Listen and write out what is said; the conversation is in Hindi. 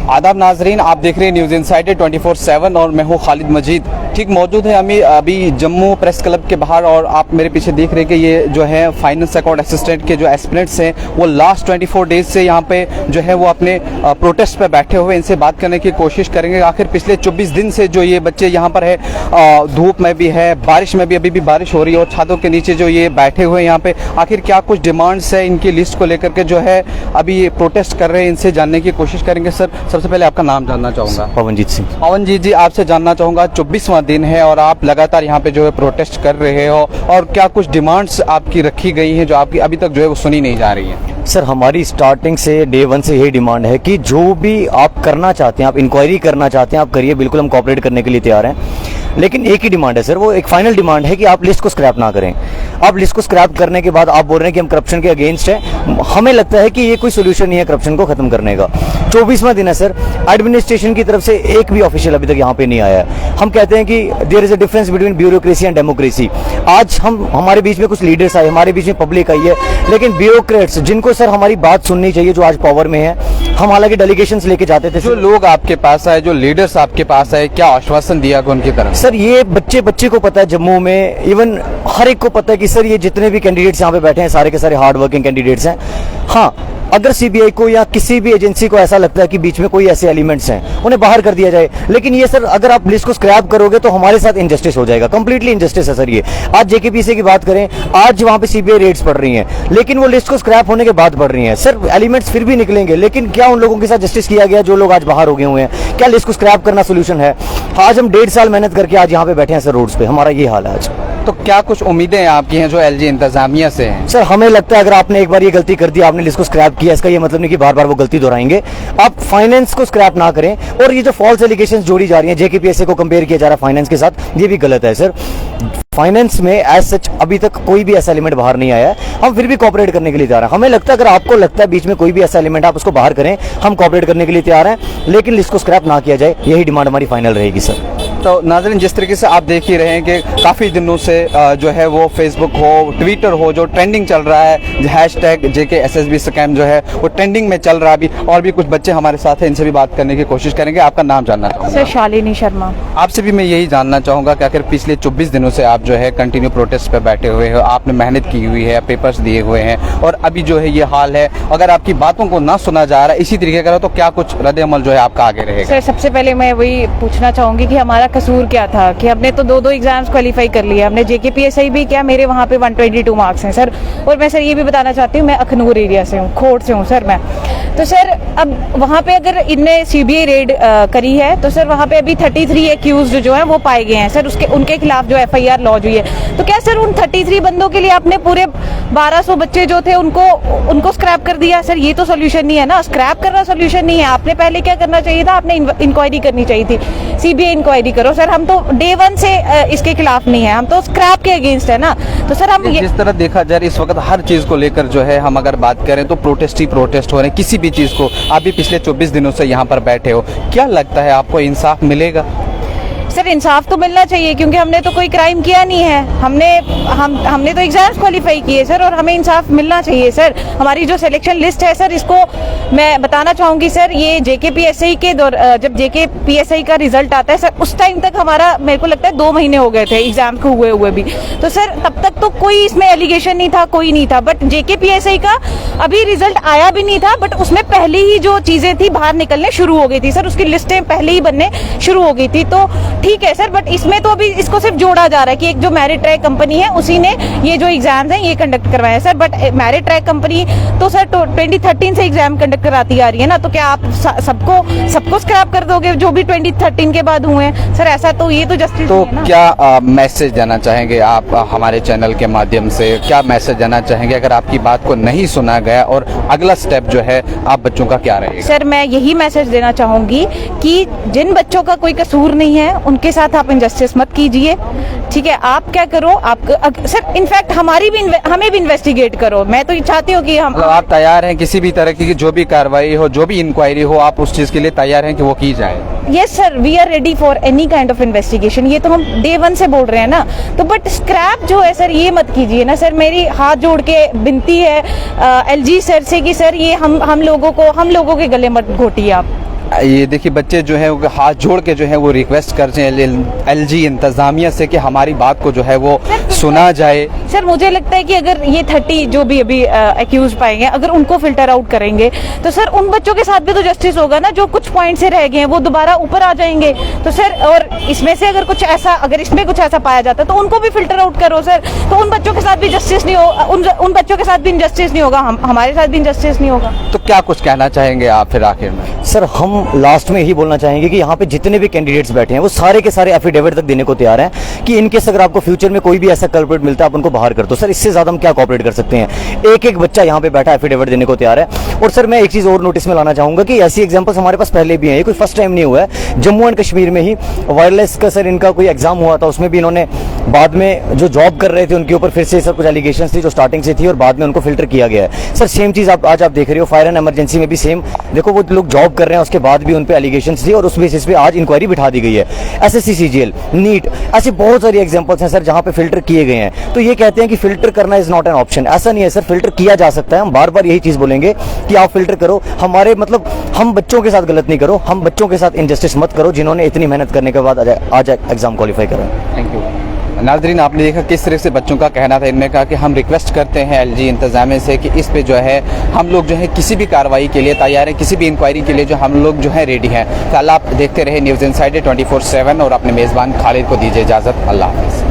आदाब नाजरीन, आप देख रहे हैं न्यूज़ इनसाइडर 24/7 और मैं हूं खालिद मजीद। ठीक मौजूद है हमें अभी जम्मू प्रेस क्लब के बाहर और आप मेरे पीछे देख रहे हैं कि ये जो है फाइनेंस अकाउंट असिस्टेंट के जो एस्पिरेंट्स हैं वो लास्ट 24 डेज से यहाँ पे जो है वो अपने प्रोटेस्ट पे बैठे हुए। इनसे बात करने की कोशिश करेंगे आखिर पिछले 24 दिन से जो ये बच्चे यहाँ पर है, धूप में भी है, बारिश में भी, अभी भी बारिश हो रही है और छातों के नीचे जो ये बैठे हुए हैं यहाँ पे, आखिर क्या कुछ डिमांड्स है इनकी लिस्ट को लेकर के जो है अभी ये प्रोटेस्ट कर रहे हैं, इनसे जानने की कोशिश करेंगे। सर, सबसे पहले आपका नाम जानना चाहूँगा। पवनजीत सिंह। पवनजीत जी, आपसे जानना चाहूँगा 24वां दिन है और आप लगातार यहाँ पे जो है प्रोटेस्ट कर रहे हो और क्या कुछ डिमांड्स आपकी रखी गई हैं जो आपकी अभी तक जो है वो सुनी नहीं जा रही है? सर, हमारी स्टार्टिंग से डे वन से यही डिमांड है कि जो भी आप करना चाहते हैं, आप इंक्वायरी करना चाहते हैं, आप करिए, बिल्कुल हम कोऑपरेट करने के लिए तैयार हैं। लेकिन एक ही डिमांड है सर, वो एक फाइनल डिमांड है कि आप लिस्ट को स्क्रैप ना करें। आप लिस्ट को स्क्रैप करने के बाद आप बोल रहे हैं कि हम करप्शन के अगेंस्ट हैं। हमें लगता है कि ये कोई सोल्यूशन नहीं है करप्शन को खत्म करने का। 24वां दिन है सर, एडमिनिस्ट्रेशन की तरफ से एक भी ऑफिशियल अभी तक यहाँ पे नहीं आया है। हम कहते हैं कि there is a difference between bureaucracy and democracy. आज हमारे बीच में कुछ लीडर्स आए, हमारे बीच में पब्लिक आई है, लेकिन ब्यूरोक्रेट्स जिनको सर हमारी बात सुननी चाहिए, जो आज पावर में है, हम हालांकि डेलीगेशंस लेके जाते थे। जो लोग आपके पास आए, जो लीडर्स आपके पास आए, क्या आश्वासन दिया उनकी तरफ? सर, ये बच्चे को पता है, जम्मू में इवन हर एक को पता है कि सर ये जितने भी कैंडिडेट्स यहाँ पे बैठे हैं सारे के सारे हार्ड वर्किंग कैंडिडेट्स हैं। हाँ, अगर सीबीआई को या किसी भी एजेंसी को ऐसा लगता है कि बीच में कोई ऐसे एलिमेंट्स हैं, उन्हें बाहर कर दिया जाए। लेकिन ये सर, अगर आप लिस्ट को स्क्रैप करोगे तो हमारे साथ इनजस्टिस हो जाएगा, कंप्लीटली इनजस्टिस है सर ये। आज जेकेपीसी की बात करें, आज वहां पे सीबीआई रेड्स पड़ रही हैं, लेकिन वो लिस्ट को स्क्रैप होने के बाद पड़ रही हैं। सर, एलिमेंट्स फिर भी निकलेंगे, लेकिन क्या उन लोगों के साथ जस्टिस किया गया जो लोग आज बाहर हो गए हुए हैं? क्या लिस्ट को स्क्रैप करना सोल्यूशन है? आज हम 1.5 साल मेहनत करके आज यहाँ पे बैठे हैं सर रोड्स पे, हमारा ये हाल है आज। तो क्या कुछ उम्मीदें आपकी हैं जो एलजी इंतजामिया से हैं? सर, हमें लगता है अगर आपने एक बार ये गलती कर दी, आपने लिस्ट को स्क्रैप किया, इसका ये मतलब नहीं कि बार बार वो गलती दोहराएंगे। आप फाइनेंस को स्क्रैप ना करें। और ये जो फॉल्स एलिगेशंस जोड़ी जा रही हैं, जेकेपीएससी को कंपेयर किया जा रहा है फाइनेंस के साथ, ये भी गलत है सर। फाइनेंस में एज सच अभी तक कोई भी ऐसा एलिमेंट बाहर नहीं आया है। हम फिर भी कोऑपरेट करने के लिए तैयार हैं। हमें लगता है अगर आपको लगता है बीच में कोई भी ऐसा एलिमेंट, आप उसको बाहर करें, हम कोऑपरेट करने के लिए तैयार हैं, लेकिन लिस्ट को स्क्रैप ना किया जाए, यही डिमांड हमारी फाइनल रहेगी सर। तो नाज़रीन, जिस तरीके से आप देख ही रहे हैं कि काफ़ी दिनों से जो है वो फेसबुक हो, ट्विटर हो, जो ट्रेंडिंग चल रहा है, हैशटैग JKSSB स्कैम जो है वो ट्रेंडिंग में चल रहा है अभी। और भी कुछ बच्चे हमारे साथ हैं, इनसे भी बात करने की कोशिश करेंगे। आपका नाम जानना चाहूँगा। सर, शालिनी शर्मा। आपसे भी मैं यही जानना चाहूँगा कि आखिर पिछले 24 दिनों से आप जो है कंटिन्यू प्रोटेस्ट पे बैठे हुए हो, आपने मेहनत की हुई है, पेपर्स दिए हुए हैं और अभी जो है ये हाल है, अगर आपकी बातों को ना सुना जा रहा है, इसी तरीके का, तो क्या कुछ रद्द अमल जो है आपका आगे रहेगा? सर, सबसे पहले मैं वही पूछना चाहूंगी कि हमारा कसूर क्या था कि हमने तो दो एग्जाम्स क्वालिफाई कर लिए, हमने जेकेपीएसआई भी किया, मेरे वहाँ पे 122 मार्क्स हैं सर। और मैं सर ये भी बताना चाहती हूँ, मैं अखनूर एरिया से हूँ, खोड़ से हूँ सर मैं। तो सर, अब वहाँ पे अगर इनने सीबीआई रेड करी है तो सर वहाँ पे अभी 33 एक्यूज्ड जो है वो पाए गए हैं सर, उनके खिलाफ जो FIR लॉन्च हुई है। तो क्या सर उन 33 बंदों के लिए आपने पूरे 1200 बच्चे जो थे उनको स्क्रैप कर दिया? सर, ये तो सोल्यूशन नहीं है ना, स्क्रैप करना सोल्यूशन नहीं है। आपने पहले क्या करना चाहिए था? आपने इंक्वायरी करनी चाहिए थी, सीबीआई इंक्वायरी करो सर। हम तो डे वन से इसके खिलाफ नहीं है, हम तो स्क्रैप के अगेंस्ट है ना। तो सर, हम जिस तरह देखा जाए इस वक्त हर चीज को लेकर जो है हम अगर बात करें तो प्रोटेस्ट ही प्रोटेस्ट हो रहे हैं, किसी भी चीज को। आप भी पिछले 24 दिनों से यहाँ पर बैठे हो, क्या लगता है आपको इंसाफ मिलेगा? सर, इंसाफ तो मिलना चाहिए क्योंकि हमने तो कोई क्राइम किया नहीं है, हमने तो एग्जाम्स क्वालिफाई किए सर, और हमें इंसाफ मिलना चाहिए सर। हमारी जो सिलेक्शन लिस्ट है सर, इसको मैं बताना चाहूँगी सर, ये जेकेपीएसआई के जब जेकेपीएसआई का रिजल्ट आता है सर, उस टाइम तक हमारा, मेरे को लगता है 2 महीने हो गए थे एग्जाम को हुए भी। तो सर, तब तक तो कोई इसमें एलिगेशन नहीं था, कोई नहीं था। बट जेकेपीएसआई का अभी रिजल्ट आया भी नहीं था, बट उसमें पहले ही जो चीजें थी बाहर निकलने शुरू हो गई थी सर, उसकी लिस्टें पहले ही बनने शुरू हो गई थी। तो ठीक है सर, बट इसमें तो अभी इसको सिर्फ जोड़ा जा रहा है कि एक जो मेरिट ट्रैक कंपनी है उसी ने ये जो एग्जाम्स हैं ये कंडक्ट करवाए sir. But merit track company तो सर 2013 से एग्जाम कंडक्ट कराती आ रही है ना, तो क्या आप सबको स्क्रैप कर दोगे जो भी 2013 के बाद हुए हैं सर? ऐसा तो ये तो जस्टिस तो नहीं है ना। क्या मैसेज देना चाहेंगे आप हमारे चैनल के माध्यम से? क्या मैसेज देना चाहेंगे अगर आपकी बात को नहीं सुना गया, और अगला स्टेप जो है आप बच्चों का क्या रहेगा? सर, मैं यही मैसेज देना चाहूंगी कि जिन बच्चों का कोई कसूर नहीं है उनके साथ आप इंजस्टिस मत कीजिए, ठीक है? आप क्या करो, आप सर इनफैक्ट हमें भी इन्वेस्टिगेट करो। मैं तो चाहती हूँ कि हम आप तैयार हैं किसी भी तरह की जो भी कार्रवाई हो, जो भी इंक्वायरी हो, आप उस चीज के लिए तैयार हैं कि वो की जाए? Yes sir, we are ready for any kind of investigation. ये तो हम डे वन से बोल रहे हैं ना। तो बट स्क्रैप जो है सर, ये मत कीजिए ना सर। मेरी हाथ जोड़ के विनती है एलजी सर से कि सर ये हम लोगों के गले मत घोटिए आप। ये देखिए बच्चे जो है वो हाथ जोड़ के जो है वो रिक्वेस्ट कर रहे हैं एलजी इंतज़ामिया से कि हमारी बात को जो है वो सुना जाए। सर मुझे लगता है कि अगर ये 30 जो भी अभी एक्यूज पाएंगे, अगर उनको फिल्टर आउट करेंगे तो सर उन बच्चों के साथ भी तो जस्टिस होगा ना, जो कुछ पॉइंट से रह गए हैं वो दोबारा ऊपर आ जाएंगे। तो सर और इसमें से अगर कुछ ऐसा, अगर इसमें कुछ ऐसा पाया जाता है तो उनको भी फिल्टर आउट करो सर, तो उन बच्चों के साथ भी जस्टिस नहीं हो, उन बच्चों के साथ भी इनजस्टिस नहीं होगा, हमारे साथ भी इनजस्टिस नहीं होगा। तो क्या कुछ कहना चाहेंगे आप फिर आखिर में? सर हम लास्ट में यही बोलना चाहेंगे कि यहाँ पे जितने भी कैंडिडेट्स बैठे हैं वो सारे के सारे एफिडेविट तक देने को तैयार हैं कि इनकेस अगर आपको फ्यूचर में कोई भी ऐसा कल्प्रिट मिलता है आप उनको बाहर कर दो। सर इससे ज्यादा हम क्या कोऑपरेट कर सकते हैं? एक एक बच्चा यहाँ पे बैठा एफिडेविट देने को तैयार है। और सर मैं एक चीज और नोटिस में लाना चाहूंगा कि ऐसी एग्जाम्पल्स हमारे पास पहले भी हैं, ये कोई फर्स्ट टाइम नहीं हुआ है। जम्मू एंड कश्मीर में ही वायरलेस का सर इनका कोई एग्जाम हुआ था, उसमें भी इन्होंने बाद में जो जॉब कर रहे थे उनके ऊपर फिर से सर कुछ एलिगेशन थी जो स्टार्टिंग से थी और बाद में उनको फिल्टर किया गया है। सर सेम चीज आज आप देख रहे हो फायर एंड इमरजेंसी में भी सेम, देखो वो लोग जॉब कर रहे हैं उसके बाद भी उन पे एलिगेशंस थी और उस बेसिस पे आज इंक्वायरी बिठा दी गई है। एसएससी सीजीएल, नीट, ऐसे बहुत सारी एग्जांपल्स हैं सर जहां पे फिल्टर किए गए हैं। तो ये कहते हैं कि फिल्टर करना इज नॉट एन ऑप्शन, ऐसा नहीं है सर, फिल्टर किया जा सकता है। हम बार बार यही चीज बोलेंगे कि आप फिल्टर करो, हमारे मतलब हम बच्चों के साथ गलत नहीं करो, हम बच्चों के साथ इनजस्टिस मत करो जिन्होंने इतनी मेहनत करने के बाद आज एग्जाम क्वालिफाई करा। Thank you. नाज़रीन आपने देखा किस तरह से बच्चों का कहना था, इनने कहा कि हम रिक्वेस्ट करते हैं एलजी इंतज़ामिया से कि इस पे जो है हम लोग जो है किसी भी कार्रवाई के लिए तैयार हैं, किसी भी इंक्वायरी के लिए जो हम लोग जो है रेडी हैं। कल आप देखते रहे न्यूज़ इनसाइडर 24/7 और अपने मेज़बान खालिद को दीजिए इजाज़त। अल्लाह हाफ़िज़।